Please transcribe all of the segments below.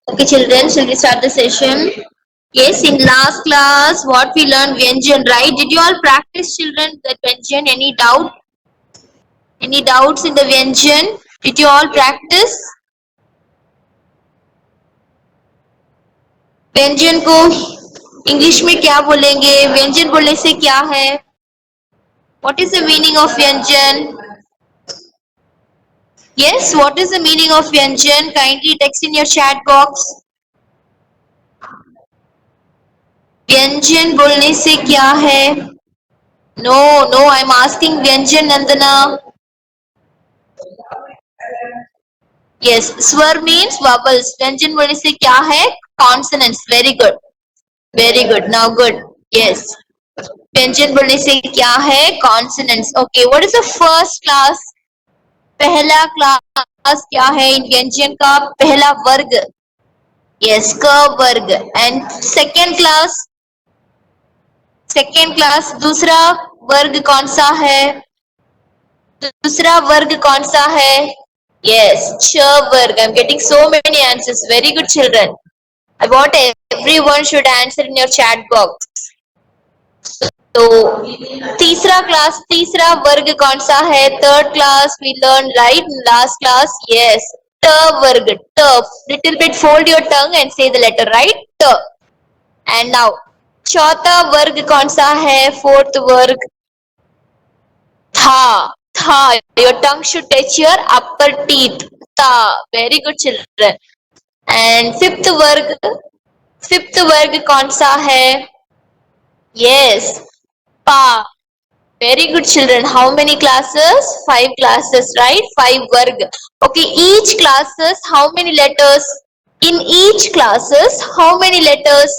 Okay, children, shall we start the session? Yes, in last class, what we learned Vyanjan, right? Did you all practice, children, the Vyanjan? Any doubt? Any doubts in the Vyanjan? Did you all practice? व्यंजन को English में क्या बोलेंगे? व्यंजन बोलने से क्या है? What is the meaning of व्यंजन? Yes, what is the meaning of व्यंजन? Kindly text in your chat box. व्यंजन बोलने से क्या है? No, no, I'm asking व्यंजन, Nandana. Yes, स्वर means vowels. व्यंजन बोलने से क्या है? Consonants. Very good. Very good. Now good. Yes. व्यंजन बोलने से क्या है? Consonants. Okay. What is the first class? पहला क्लास क्या है इन व्यंजन का? पहला वर्ग. Yes, क वर्ग. And second class? Second class दूसरा वर्ग कौन सा है? दूसरा वर्ग कौन सा है? Yes, ch वर्ग. I'm getting so many answers. Very good, children. I want everyone should answer in your chat box. तो तीसरा क्लास, तीसरा वर्ग कौन सा है? Third class we learned, right? Last class, yes. T वर्ग. T. Little bit fold your tongue and say the letter, right? T. And now चौथा वर्ग कौन सा है? Fourth वर्ग tha. Tha. Your tongue should touch your upper teeth. Tha. Very good, children. And fifth वर्ग कौन सा है? Yes, pa. Very good, children. How many classes? 5 classes, right? 5 वर्ग. Okay, each classes how many letters? In each classes how many letters?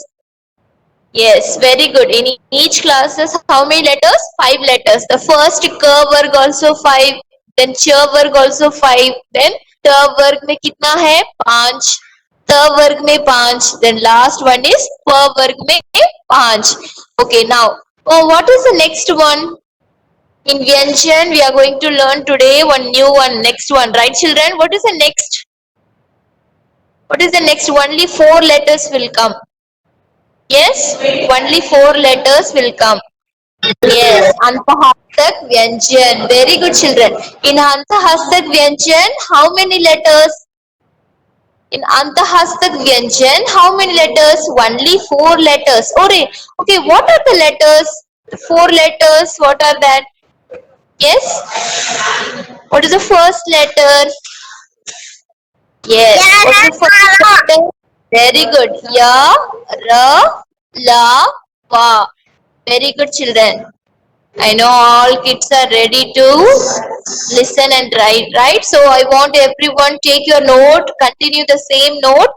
Yes, very good. In each classes how many letters? 5 letters. The first k वर्ग also 5, then ch वर्ग also 5, then t वर्ग में कितना है? 5, t वर्ग में 5, then last one is p वर्ग में 5. Okay, now what is the next one? In Vyanjan we are going to learn today one new one, next one, right, children? What is the next? What is the next? Only 4 letters will come. Yes, only 4 letters will come. Yes, Antahastak Vyanjan. Very good, children. In Antahastak Vyanjan, how many letters? In Antahastak Vyanjan, how many letters? Only 4 letters. Okay, what are the letters? 4 letters, what are that? Yes? What is the first letter? Yes. What is the first letter? Very good. Ya, Ra, La, Va. Very good, children. I know all kids are ready to listen and write, right? So I want everyone take your note, continue the same note,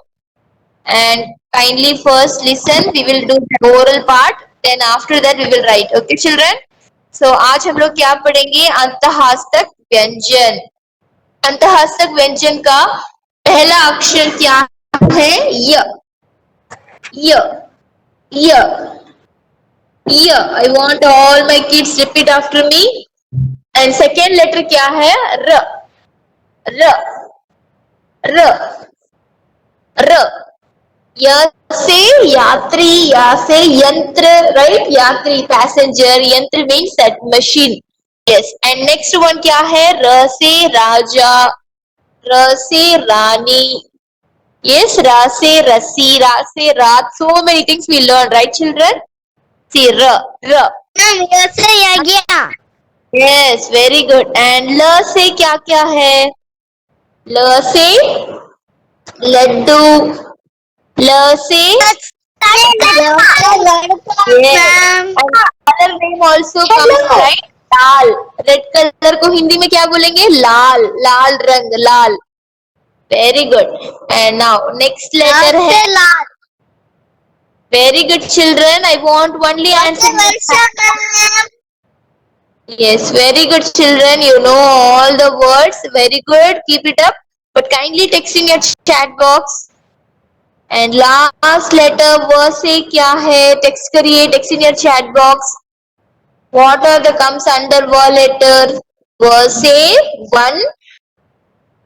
and kindly first listen. We will do the oral part, then after that we will write. Okay, children? So आज हम लोग क्या पढ़ेंगे? अंतहास्तक व्यंजन. अंतहास्तक व्यंजन का पहला अक्षर क्या है? य. य. य. य. I want all my kids repeat after me. And second letter क्या है? र. र. र. र. य से यात्री, या से यंत्र, right? यात्री, passenger. यंत्र means that machine. Yes. And next one क्या है? र से राजा, र से रानी. Yes, ra se rasi, ra se rat. So many things we learn, right, children? See, ra. Yes, very good. And la से क्या क्या है? ल से लड्डू, ल से yes. And other name also comes, right? Lal. Red color को हिंदी में क्या बोलेंगे? लाल. लाल रंग, लाल. Very good. And now next letter है. Very good, children. I want only answer. Yes, very good, children. You know all the words. Very good. Keep it up. But kindly text in your chat box. And last letter व से क्या है? Text करिए. Text in your chat box. What are the comes under व letter? व से one.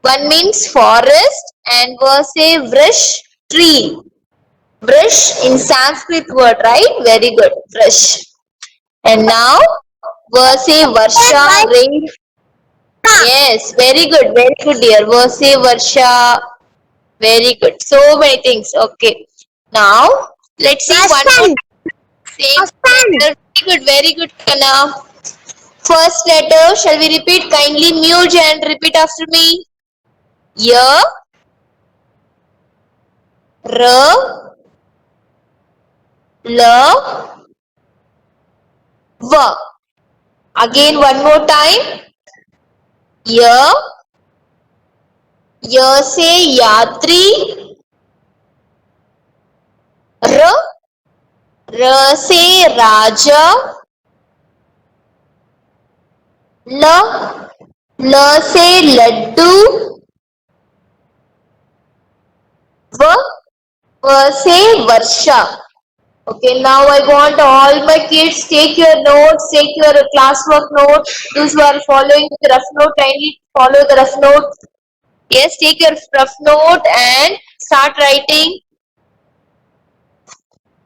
One means forest, and व से वृक्ष. tree. Brush in Sanskrit word, right? Very good. Brush. And now, verse Varsha, rain. Yes, very good, dear. Verse Varsha, very good. So many things. Okay. Now, let's see one more. Same letter. Very good, Kana. First letter, shall we repeat? Kindly mute and repeat after me. Y, R, L, V. Again, one more time. Y, Y से यात्री. R, R से राजा. ल, ल से लड्डू. व, व से वर्षा. Okay, now I want all my kids take your notes, take your classwork note. Those who are following the rough note, kindly follow the rough note. Yes, take your rough note and start writing.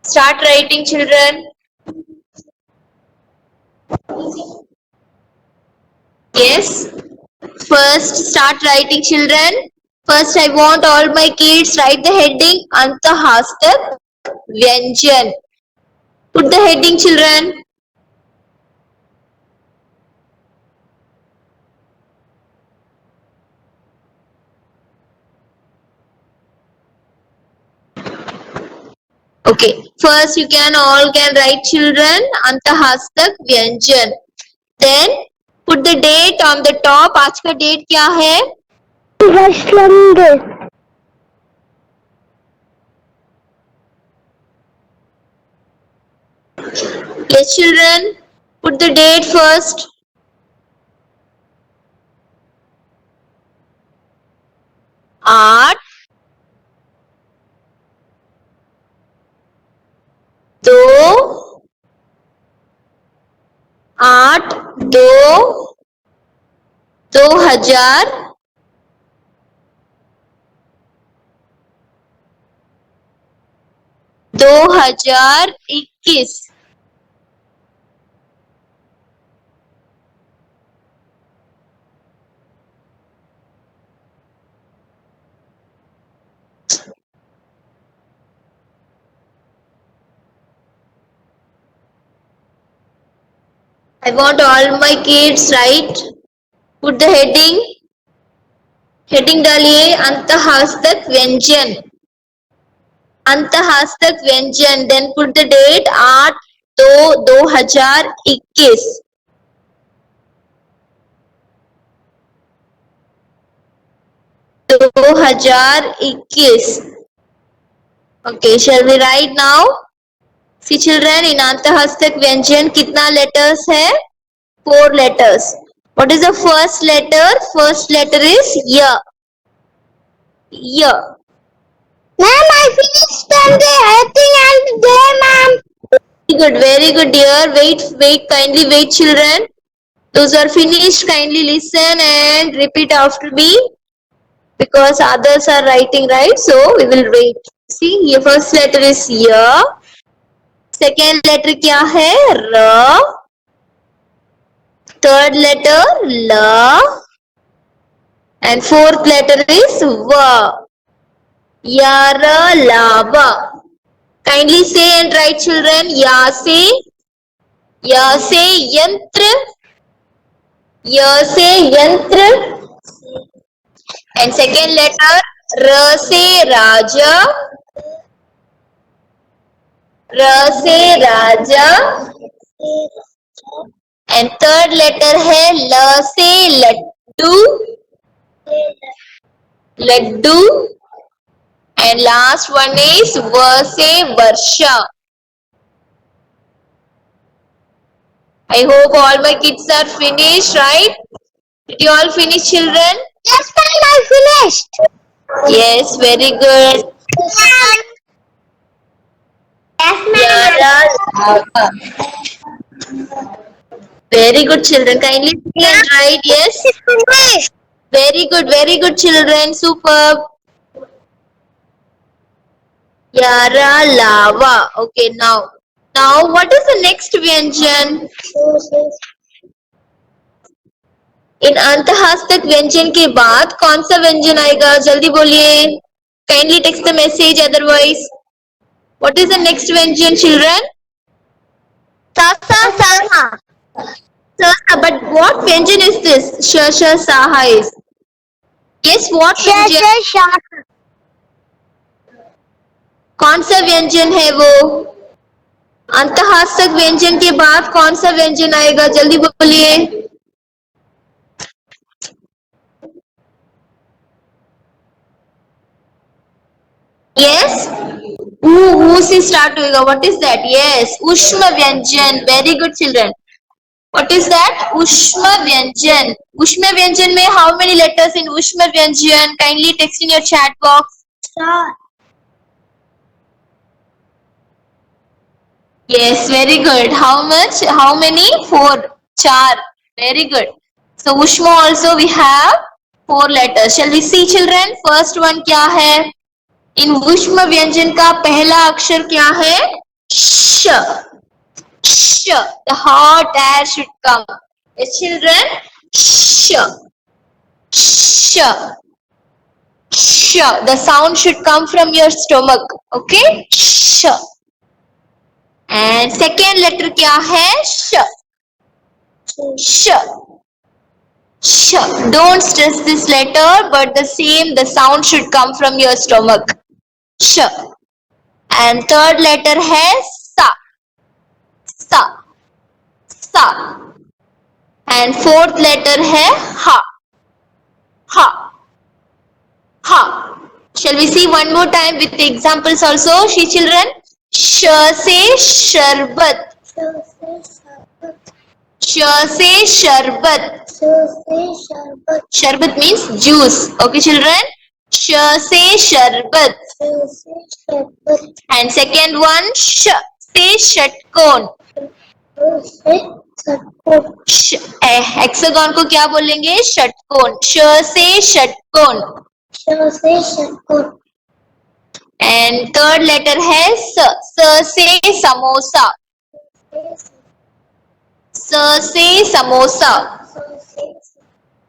Start writing, children. Yes. First, start writing, children. First, I want all my kids write the heading Antahastak Vyanjan. Put the heading, children. Okay. First, you can all write, children, Antahastak Vyanjan. Then put the date on the top. आज का date क्या है? Yes, children. Put the date first. 8 2 8 2 2000 2021. I want all my kids write. Put the heading. Heading डालिए अंतहास्तक व्यंजन. अंतहास्तक व्यंजन. Then put the date 8/2/2021. 2021. Okay, shall we write now? See, children, in Antahastak Vyanjan कितना letters है? 4 letters. What is the first letter? First letter is Y. Y. Ma'am, I finished the heading and day, ma'am. Very good, dear. Wait, kindly wait, children. Those are finished, kindly listen and repeat after me. Because others are writing, right? So, we will wait. See, your first letter is Y. Second letter क्या है? R. Third letter L. And fourth letter is V. Yara lava. Kindly say and write, children. Ya se yantra. Ya se yantra. And second letter R se raja. R से राजा. And third letter है ल से Laddu. Laddu. And last one is V से वर्षा. I hope all my kids are finished, right? Did you all finish, children? Yes, ma'am, I finished. Yes, very good. Very good, children. Kindly see and write. Yes. Very good, children. Superb. Yara, lava. Okay, now what is the next व्यंजन? इन अंतःहस्तक व्यंजन के बाद कौन सा व्यंजन आएगा? जल्दी बोलिए. Kindly text the message, otherwise. What is the next व्यंजन, children? Saha. But what व्यंजन is this? Sh, saha is. Yes, what व्यंजन? Shaka. कौन सा व्यंजन है वो? अंतःहस्तक व्यंजन के बाद कौन सा व्यंजन आएगा? जल्दी बोलिए. Yes, who से start होगा? What is that? Yes, उष्म व्यंजन. Very good, children. What is that? उष्म व्यंजन. उष्म व्यंजन में how many letters in उष्म व्यंजन? Kindly text in your chat box. Yes, very good. How much? How many? 4. 4. Very good. So उष्म also we have 4 letters. Shall we see, children? First one क्या है? इन उष्म व्यंजन का पहला अक्षर क्या है? श. Sh. The hot air should come. Yes, children. Sh. Sh. Sh. The sound should come from your stomach. Okay? Sh. And second letter क्या है? Sh. Sh. Sh. Don't stress this letter, but the sound should come from your stomach. Sh. And third letter है sa. Sa. Sa. And fourth letter है ha. Ha. Ha. Shall we see one more time with the examples also, she children? Sh से शरबत. श से शरबत. शरबत means juice. Okay, children? श से शरबत. And second one, sh से षटकोण. हेक्सागन को क्या बोलेंगे? षटकोण. श से षटकोण. And third letter है स. स से समोसा. स से samosa.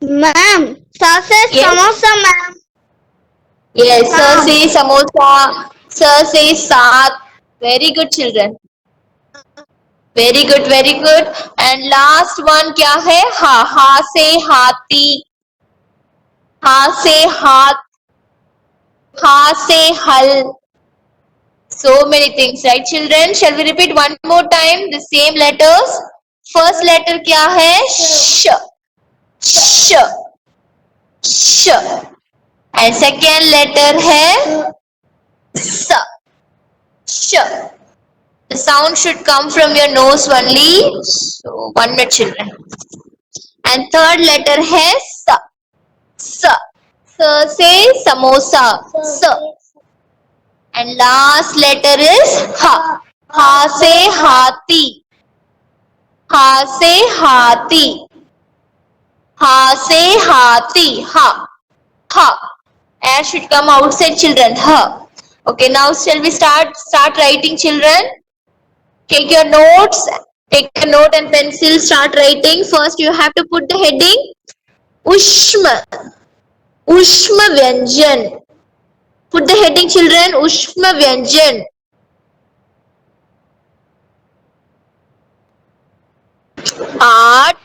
Ma'am, sausage Yes. samosa, ma'am. Yes, स से समोसा. स से सात. Very good, children. Very good, very good. And last one क्या है? हा. हा से हाथी. हा से हाथ. हा से हल. So many things, right, children? Shall we repeat one more time the same letters? First letter क्या है? श. श. श. And second letter है स. sh. The sound should come from your nose only. So 1 minute, children. And third letter है स. स. स से समोसा. स. And last letter is ha. हा से हाथी. हा से हाथी. हा से हाथी. Ha. Ha. Air should come outside, children. Ha. Okay, now shall we start writing, children? Take your notes. Take a note and pencil. Start writing. First, you have to put the heading Ushma. Ushma Vyanjan. Put the heading, children. Ushma Vyanjan. Art.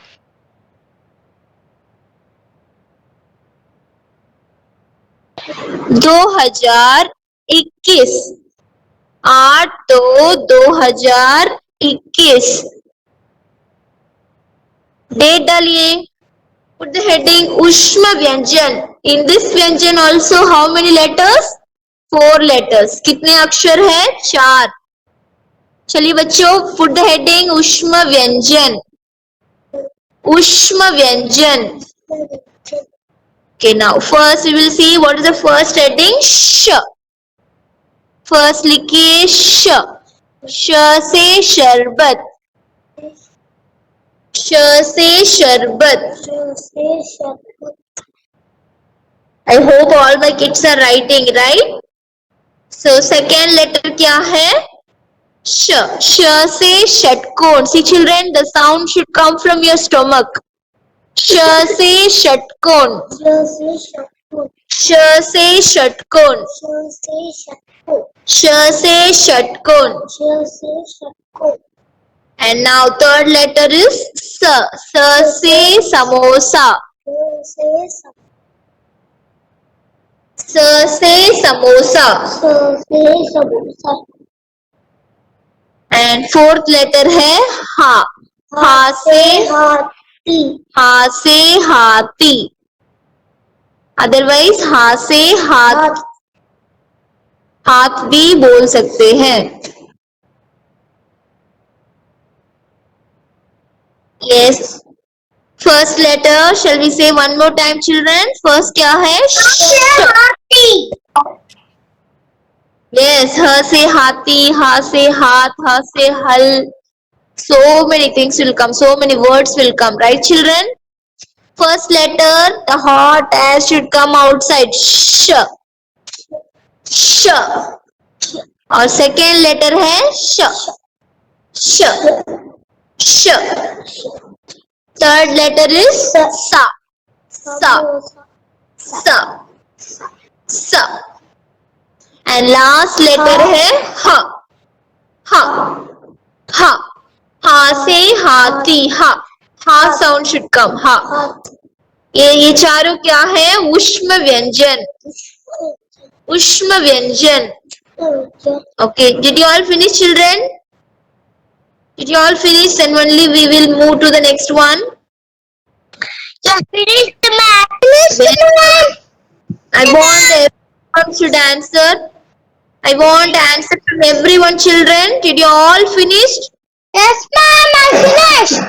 दो हजार 2021 date डालिए. Put the heading Ushma Vyanjan. In this Vyanjan also how many letters? 4 letters. कितने अक्षर है? 4. चलिए बच्चों, put the heading Ushma Vyanjan. Ushma Vyanjan. Okay, now first we will see what is the first heading. Sh. First लिखिए श. श से शरबत. श से शरबत. I hope all my kids are writing, right? So second letter क्या है? श. श से षटकोण. See children, the sound should come from your stomach. श से षटकोण. श से षटकोण. श से षटकोण. And now third letter is S. S से समोसा. S से समोसा. And fourth letter है हा. हा से हाथी. Otherwise हा से हाथ भी बोल सकते हैं. Yes. First letter, shall we say one more time, children? First क्या है? Yes, ह से हाथी, हा से हाथ, ह से हल. So many things will come, so many words will come, right, children? First letter, the hot air should come outside. Sh. Sh. और second letter है sh. Sh. Sh. Third letter is sa. Sa. Sa. Sa. And last letter है ha. Ha. Ha. Ha से हाथी. Ha. Ha sound should come. Ha. ये चारों क्या है? उष्म व्यंजन. उष्म व्यंजन. Okay. Did you all finish, children? Did you all finish? Then only we will move to the next one. Finished, ma'am. I want everyone should answer. I want answer from everyone, children. Did you all finished? Yes, ma'am, I finished.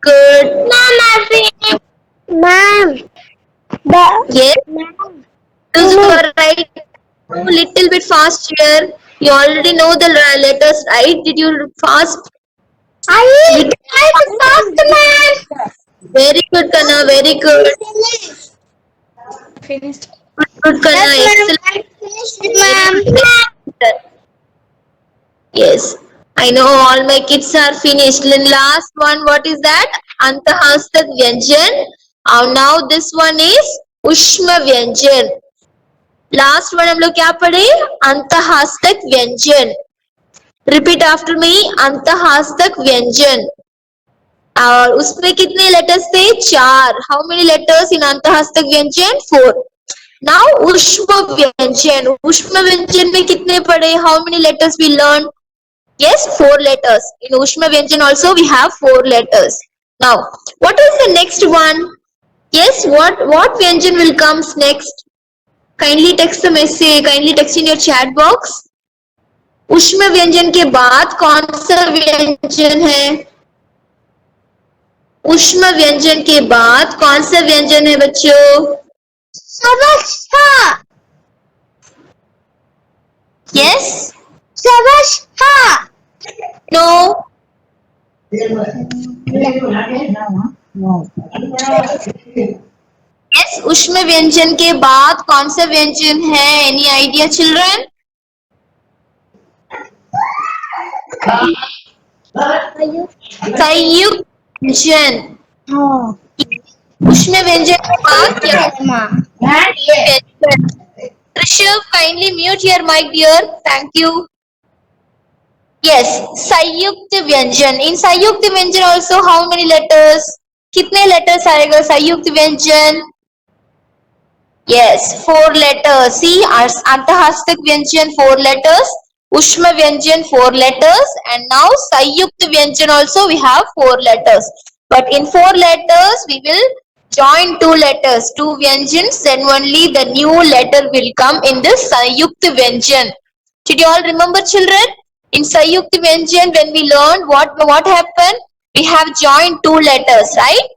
Good. Ma'am, I finished. Ma'am. Yes. Those who are right, a little bit fast here. You already know the letters, right? Did you fast? I fast, ma'am. Very good, Kana. Very good. Finished. Good, Kana. Yes, Excellent. ma'am. Yes. I know all my kids are finished. Then last one, what is that? Antahastak Vyanjan. Now this one is Ushma Vyanjan. Last one हम लोग क्या पढ़े? अंतहास्तक व्यंजन. Repeat after me. अंतहास्तक व्यंजन. और उसमें कितने letters थे? 4. How many letters in अंतहास्तक व्यंजन? 4. Now उष्म व्यंजन. उष्म व्यंजन में कितने पढ़े? How many letters we learned? Yes, 4 letters. In ushma vyanjan also we have 4 letters. Now, what is the next one? Yes, what vyanjan will comes next? Kindly text the message. Kindly text in your chat box. उष्म व्यंजन के बाद कौन सा व्यंजन है? उष्म व्यंजन के बाद कौन सा व्यंजन है बच्चों? Savasha. Yes? Savasha. No? Yes, उष्म व्यंजन के बाद कौन सा व्यंजन है? Any idea, children? संयुक्त व्यंजन. उष्म व्यंजन के बाद क्या है? Rishabh, kindly mute your mic, dear. Thank you. Yes, संयुक्त व्यंजन. In संयुक्त व्यंजन also how many letters? कितने letters आएगा संयुक्त व्यंजन? Yes, 4 letters. See, अंतहास्तक व्यंजन 4 letters, उष्म व्यंजन 4 letters, and now संयुक्त व्यंजन also we have 4 letters. But in 4 letters we will join 2 letters, 2 vyanjans, then only the new letter will come in this संयुक्त व्यंजन. Did you all remember, children? In संयुक्त व्यंजन when we learned what happened? We have joined 2 letters, right?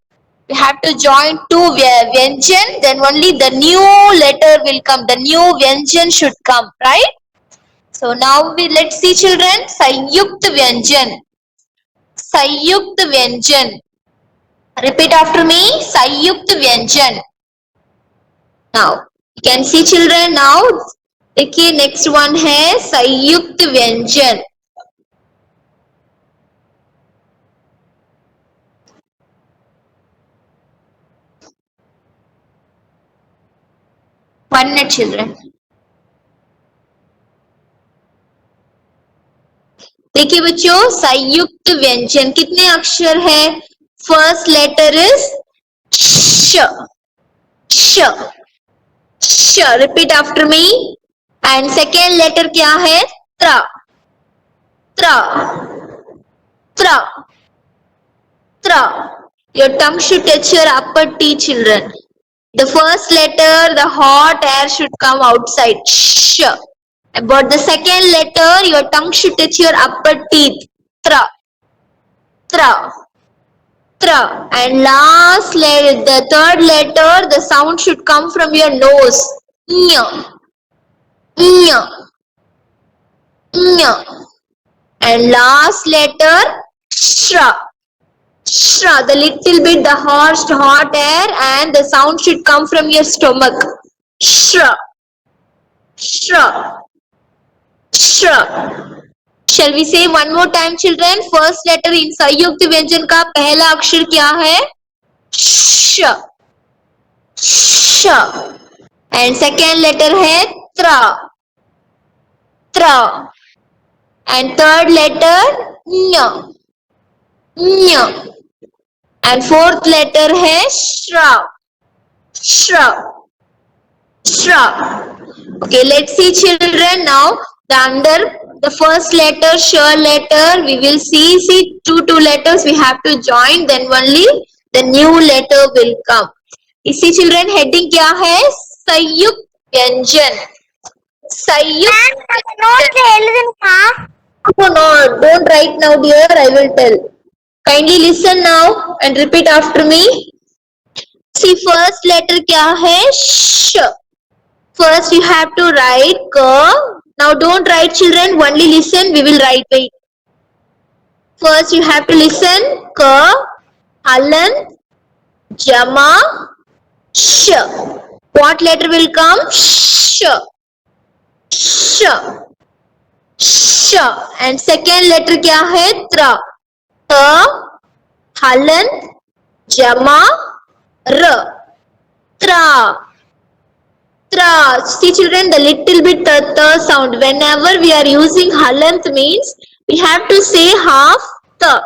We have to join 2 vyanjan, then only the new letter will come. The new vyanjan should come, right? So now let's see, children. संयुक्त व्यंजन. संयुक्त व्यंजन. Repeat after me. संयुक्त व्यंजन. Now you can see, children. Now देखिए next one है संयुक्त व्यंजन। One minute children. देखिए बच्चों संयुक्त व्यंजन कितने अक्षर है? फर्स्ट लेटर इज श, श, श। Repeat after me. And second letter क्या है? त्र, त्र, त्र, त्र। Your tongue should touch your upper teeth, children. The first letter, the hot air should come outside. Sh. About the second letter, your tongue should touch your upper teeth. Tra, tra, tra. And last letter, the third letter, the sound should come from your nose. Nya, nya, nya. And last letter, shra. Shra, the little bit, the hot air, and the sound should come from your stomach. Shra, shra, shra. Shall we say one more time, children? First letter in संयुक्त व्यंजन का पहला अक्षर क्या है? श, श. And second letter है त्र, त्र. And third letter ñ, ñ. And fourth letter है श्रा, श्रा, श्रा. Okay, let's see children now. The under the first letter, sh letter, we will see two letters we have to join, then only the new letter will come. इसी children heading क्या है? संयुक्त व्यंजन. संयुक्त. No, don't write now, dear. I will tell. Kindly listen now and repeat after me. See, first letter क्या है? sh. First you have to write k. Now don't write children, only listen, we will write. Wait. First you have to listen. K, halan, jama, sh. What letter will come? Sh. Sh. श. And second letter क्या है? त्र, त, हलंत, जमा, र. Tra, tra. See children, the little bit ta sound. Whenever we are using halant means we have to say half ta.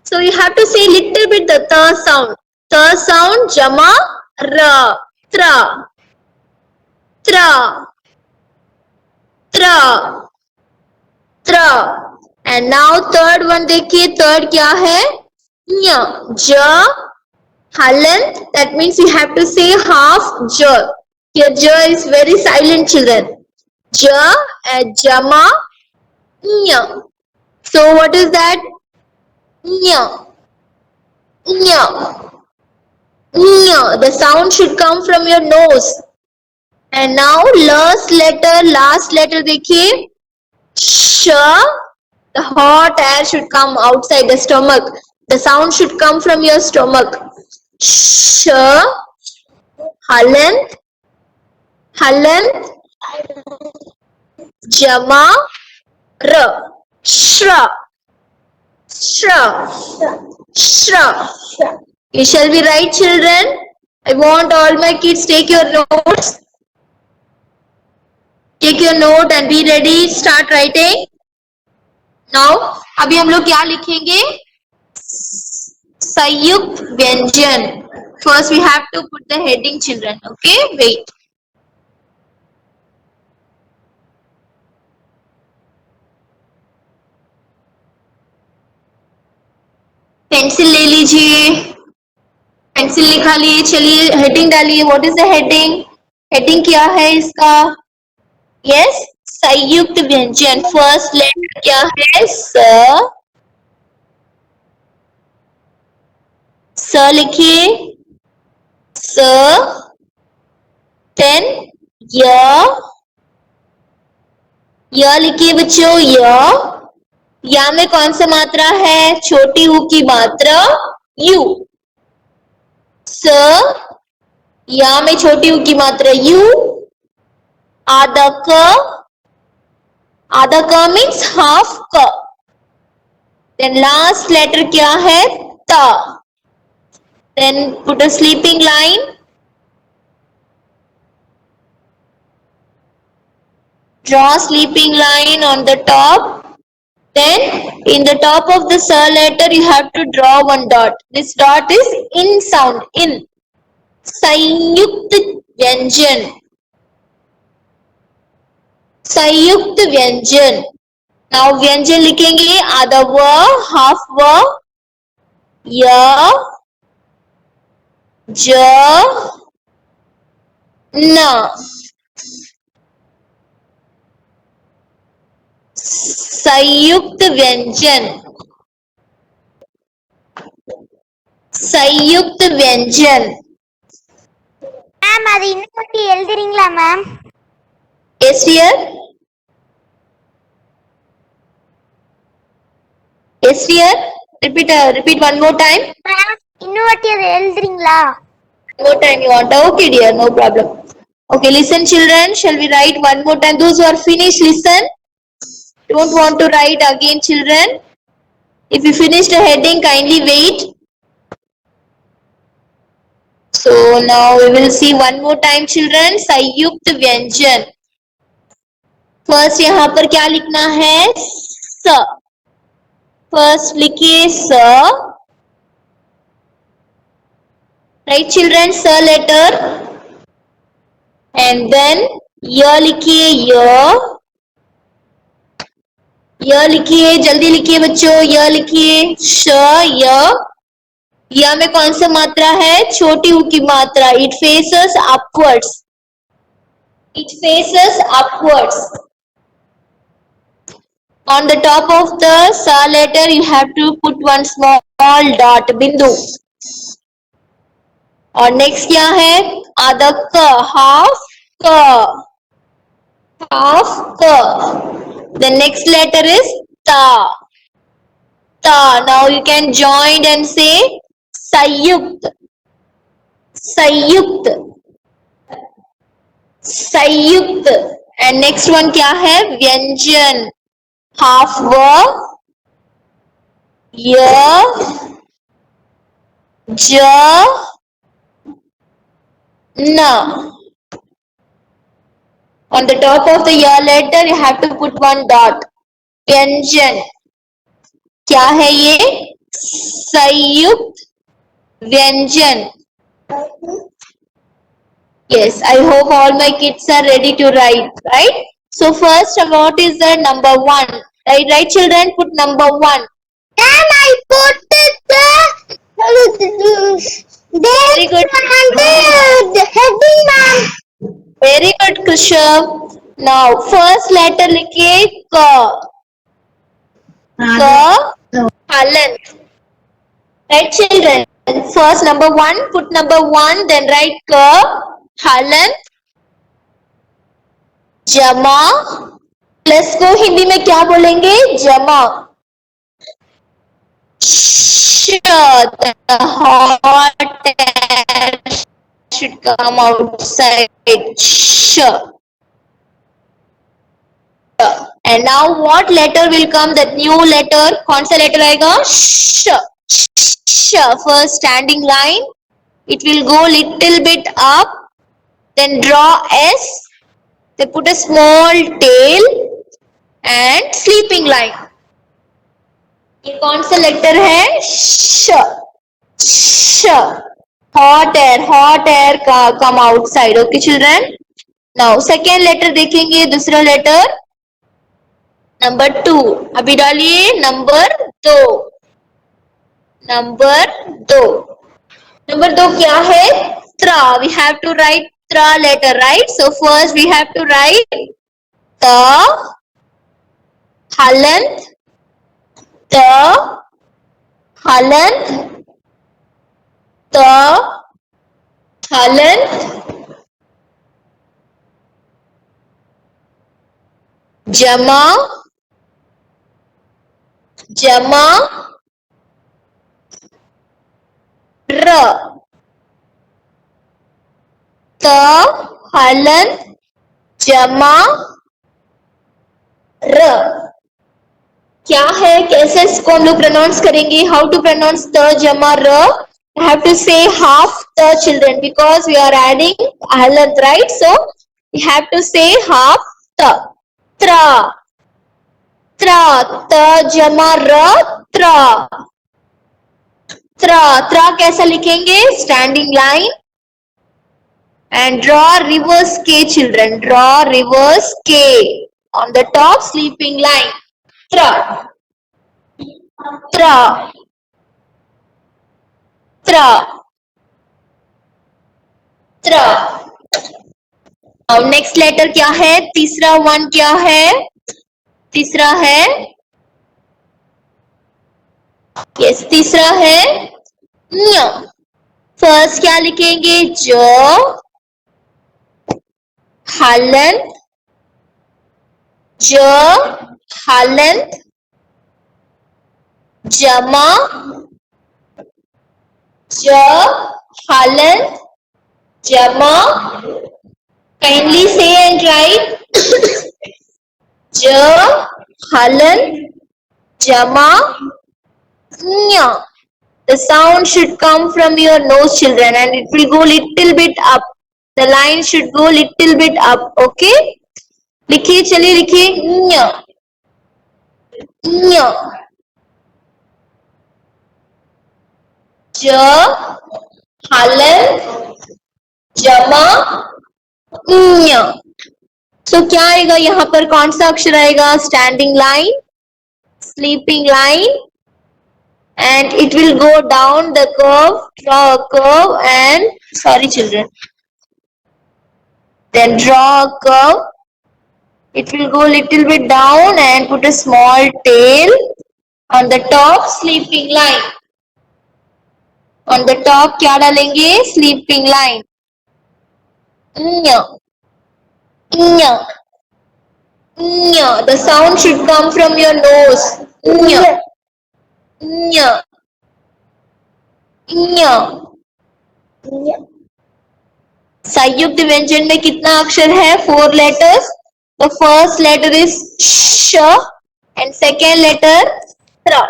So you have to say little bit the ta sound. Ta sound, jama, ra. Tra, tra, tra, tra. And now third one देखिए, third क्या है? ñ, j, halant. That means you have to say half j. Here j is very silent children. J, jama, ñ. So what is that? Ñ, ñ, ñ. The sound should come from your nose. And now last letter देखिए, sh. The hot air should come outside the stomach. The sound should come from your stomach. Sh, halant, halant, jama, r. Shra, shra, shra. You shall be right children. I want all my kids take your notes. Take your note and be ready. Start writing. Now, अभी हम लोग क्या लिखेंगे? संयुक्त व्यंजन. First we have to put the heading children. Okay, wait. Pencil ले लीजिए, pencil लिखा लिए, चलिए हेडिंग डालिए. What is the heading? Heading क्या है इसका? यस, संयुक्त व्यंजन. फर्स्ट लेटर क्या है? स. स लिखिए, स. देन य, य लिखिए बच्चों, य. या में कौन सा मात्रा है? छोटी ऊ की मात्रा यू. स, या में छोटी ऊ की मात्रा यू. आधा क, आधा क मीन्स हाफ क. Then last letter क्या है? ta. Then put a sleeping line. Draw sleeping line on the top. Then in the top of the sa letter you have to draw one dot. This dot is in sound. In. संयुक्त व्यंजन. संयुक्त व्यंजन. Now व्यंजन लिखेंगे आधा व, half व, य, ज, न. संयुक्त व्यंजन. संयुक्त व्यंजन. மேம் அது இன்னொரு எழுதுறீங்களா ma'am? Yes dear. Yes dear. Repeat one more time. Ma'am இன்னொரு அது எழுதுறீங்களா? One more time you want? Okay dear, no problem. Okay, listen children. Shall we write one more time? Those who are finished, listen. Don't want to write again children. If you finish the heading, kindly wait. So now we will see one more time children. संयुक्त व्यंजन. First यहाँ पर क्या लिखना है? स. First लिखिए स. Right children, स letter. And then य लिखिए य. य लिखिए, जल्दी लिखिए बच्चों. य लिखिए. श य. य में कौन सा मात्रा है? छोटी ऊ की मात्रा. It faces upwards. It faces upwards. On the top of the sa letter you have to put one small dot, बिंदु. और नेक्स्ट क्या है? आधा क, हाफ क. Half क. The next letter is ta. Ta. Now you can join and say संयुक्त. संयुक्त. संयुक्त. And next one क्या है? व्यंजन. हाफ व, य, ज, न. On the top of the ya letter you have to put one dot. व्यंजन. क्या है ये? संयुक्त व्यंजन. Yes, I hope all my kids are ready to write, right? So first, what is the number one? Right, children, put number one. Ma'am, I put Very good. the heading, ma'am. Very good, Krishav. Now, first letter लिखिए क. क, हलन. Right, children? First number one, put number one, then write क, हलन, जमा. Plus को हिंदी में क्या बोलेंगे? जमा. The hot air should come outside. Sh. And now what letter will come? That new letter. कौन सा letter आएगा? sh. sh. First standing line. It will go little bit up. Then draw S. Then put a small tail and sleeping line. ये कौन सा letter है? श. श. Hot air come outside. Okay children. Now second letter देखेंगे. दूसरा letter number 2. अभी डालिए नंबर 2. नंबर 2. नंबर 2 क्या है? त्रा. We have to write tra letter, right? So first we have to write ta, हलंत, त, हलंत, त, हलंत, जमा, जमा, र. त, हलंत, जमा र क्या है, कैसे इसको हम लोग प्रोनाउंस करेंगे? हाउ टू प्रोनाउंस त जमा र? I have to say half the children because we are adding halant, right? So we have to say half the. Tra tra ta jama ra tra. Tra tra कैसा लिखेंगे? Standing line and draw reverse K, children. Draw reverse K on the top sleeping line. Tra tra tra tra. अब next letter क्या है? तीसरा one क्या है? तीसरा है, यस तीसरा है न्य. फर्स्ट क्या लिखेंगे? ज हलंत, ज हलंत जमा, ज हलंत जमा. Kindly say and write. j हलंत jama nya. The sound should come from your nose, children, and it will go little bit up. The line should go little bit up. Okay? लिखिए, चलिए लिखिए. nya nya. j हलंत जमा nya. तो क्या आएगा यहाँ पर? कौन सा अक्षर आएगा? Standing line, sleeping line, and it will go down the curve, draw a curve and sorry children, then draw a curve. It will go little bit down and put a small tail on the top sleeping line. On the top क्या डालेंगे? Sleeping line. nya nya nya. The sound should come from your nose. nya nya nya. संयुक्त व्यंजन में कितना अक्षर है? 4 letters. The first letter is sh and second letter tra.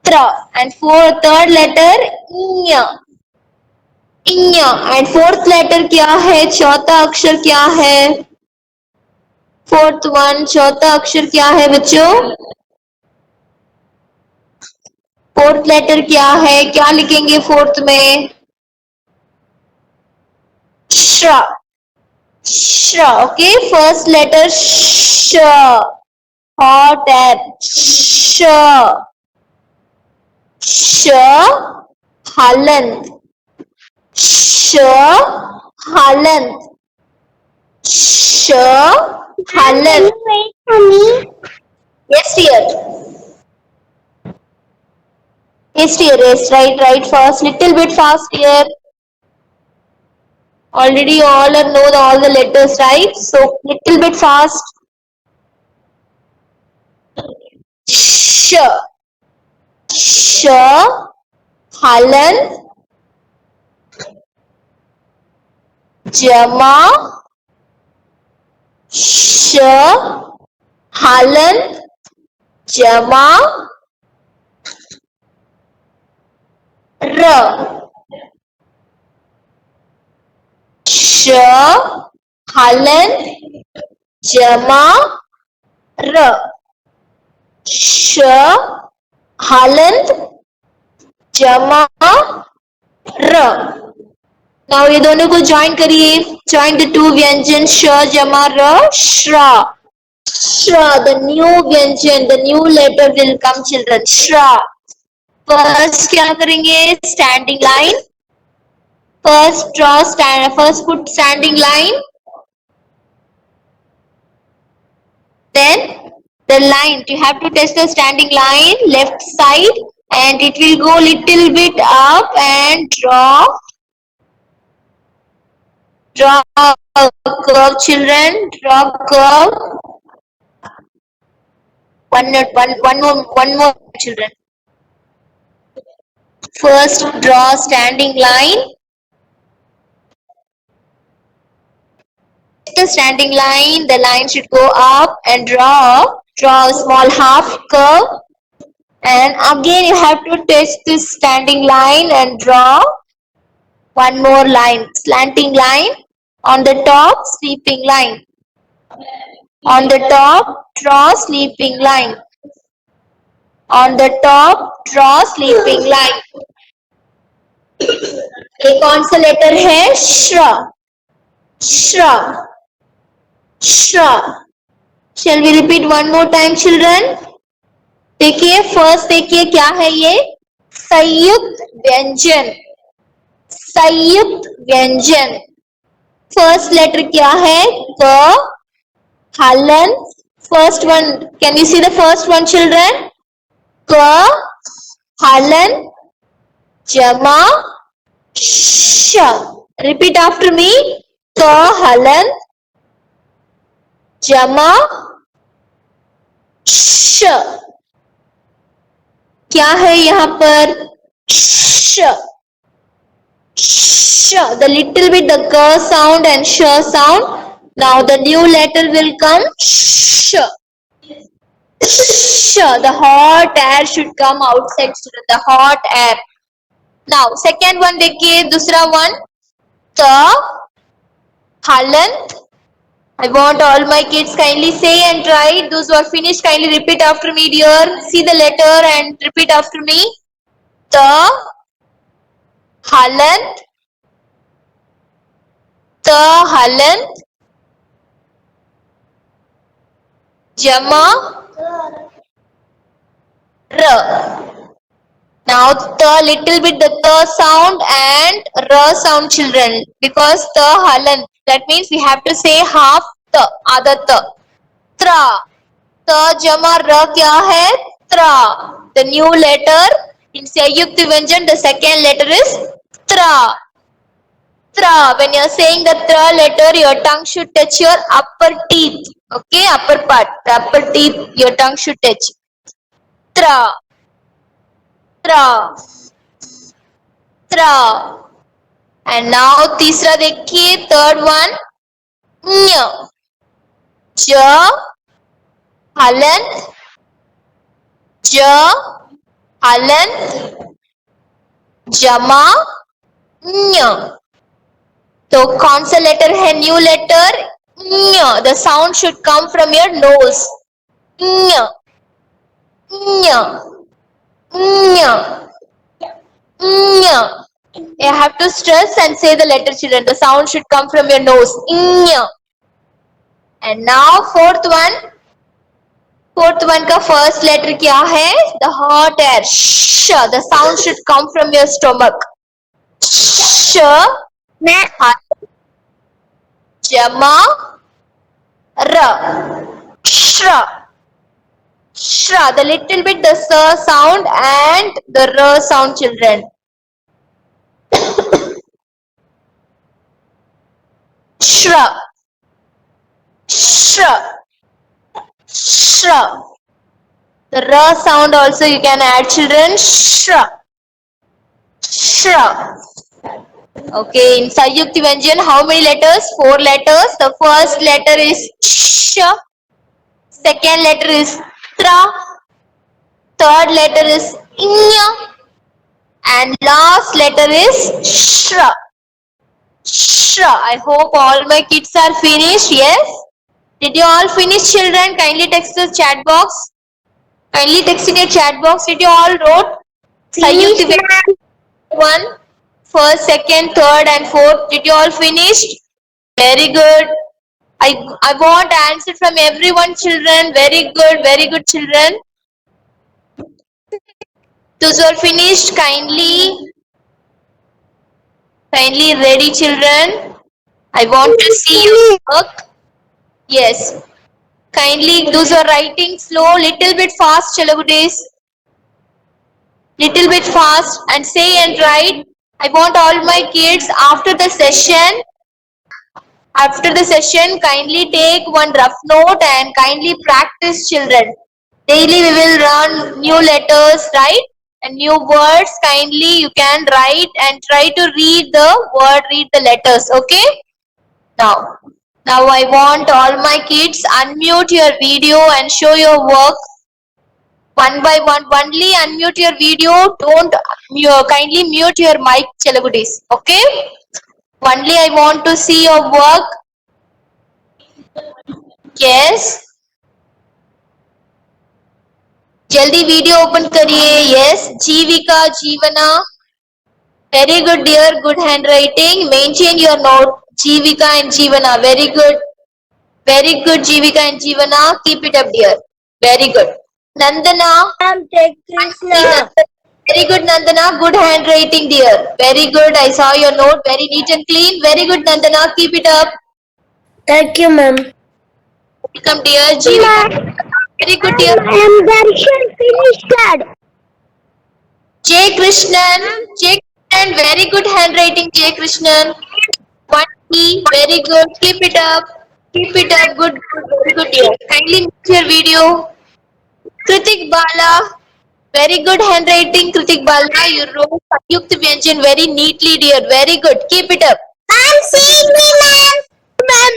Tra and third letter nya. nya and fourth letter क्या है? चौथा अक्षर क्या है? फोर्थ वन, चौथा अक्षर क्या है बच्चों? फोर्थ लेटर क्या है? क्या लिखेंगे फोर्थ में? श्र. श्र. ओके, फर्स्ट लेटर श. Hot app. श. श हलंत. श हलंत. श हलंत. Yes dear. Yes dear, yes, right fast, little bit fast here. Already all know all the letters, right? So little bit fast. Sh. Sh हलंत जमा श हलंत जमा र. श हलंत जमा र. श हलंत जमा र. नाउ ये दोनों को ज्वाइन करिए. ज्वाइन द टू व्यंजन श जमा र. श्रा. श्रा. द न्यू व्यंजन, the new letter will come children. श्रा. फर्स्ट क्या करेंगे? Standing line. First draw stand, first put standing line, then the line, you have to test the standing line left side and it will go little bit up and draw a curve children. Draw curve. One more children. First draw standing line. a standing line. The line should go up and draw a small half curve. And again you have to touch this standing line and draw one more line, slanting line. On the top, sleeping line. On the top, draw sleeping line. On the top, draw sleeping line. ये कौन सा letter है? श्र. श्र. श्र. Shall we repeat one more time, children? देखिए, first देखिए क्या है ये? संयुक्त व्यंजन. संयुक्त व्यंजन. फर्स्ट लेटर क्या है? क. हलन. First one. Can you see the first one, children? क. हलन. जमा. श. Repeat after me. क. हलन. जमा. श. क्या है यहाँ पर? श. sh, the little bit the k sound and sh sound. Now the new letter will come sh. Sh, the hot air should come outside, the hot air. Now second one देखिए, दूसरा one ta, halant. I want all my kids kindly say and write. Those who are finished kindly repeat after me, dear. See the letter and repeat after me. Ta, halant. Ta, halant. Jama. R. Now the little bit the ta sound and r sound, children, because ta halant. That means we have to say half ta, आधा ta. Tra. Ta jama ra क्या है? Tra. The new letter in संयुक्त व्यंजन, the second letter is tra. Tra. When you are saying the tra letter, your tongue should touch your upper teeth. Okay, upper part, the upper teeth, your tongue should touch. Tra. Tra. Tra. And now तीसरा देखिए, third one. न्य. ज. हलंत. ज. हलंत. जमा. न्य. तो कौन सा letter है new letter? न्य. The sound should come from your nose. न्य. न्य. न्य. न्य. You have to stress and say the letter, children. The sound should come from your nose. New. And now fourth one. Fourth one का first letter क्या है? The hot air. Sh. The sound should come from your stomach. Sh. Jama. R. Shra. Shra. The little bit the s sound and the r sound, children. Shra. Shra. Shra. The r sound also you can add, children. Shra. Shra. Okay, in संयुक्त व्यंजन how many letters? 4 letters. The first letter is sh. Second letter is tra. Third letter is nya. And last letter is shra. Shra. I hope all my kids are finished. Yes? Did you all finish, children? Kindly text the chat box. Kindly text in your chat box. Did you all wrote? संयुक्त व्यंजन 1, first, second, third and fourth. Did you all finish? Very good. I want answer from everyone, children. Very good, children. Those who are finished, kindly ready, children. I want to see your work. Yes. Kindly, those who are writing slow, little bit fast, chalo days. Little bit fast and say and write. I want all my kids after the session, kindly take one rough note and kindly practice, children. Daily we will run new letters, right? And new words. Kindly you can write and try to read the word, read the letters. Okay? Now, Now I want all my kids unmute your video and show your work one by one. Only unmute your video. Don't kindly mute your mic, Chelagudis. Okay? Only I want to see your work. Yes. जल्दी video open करिए. Yes. जीविका, जीवना. Very good, dear. Good handwriting. Maintain your note. Jeevika and Jeevana. Very good. Very good, Jeevika and Jeevana. Keep it up, dear. Very good. Nandana. Ma'am, take Krishna. Very good, Nandana. Good handwriting, dear. Very good. I saw your note. Very neat and clean. Very good, Nandana. Keep it up. Thank you, ma'am. Welcome, dear. Jeevika. Very good, dear. Ma'am, Darshan finished. Jay Krishnan. Jay Krishnan. Very good handwriting, Jay Krishnan. 1 Very good. Keep it up. Keep it up. Good, good, very good, dear. Kindly mute your video. Kritik Bala. Very good handwriting, Kritik Bala. You wrote Sanyukta Vyanjan very neatly, dear. Very good. Keep it up. I'm seeing me, ma'am. Ma'am,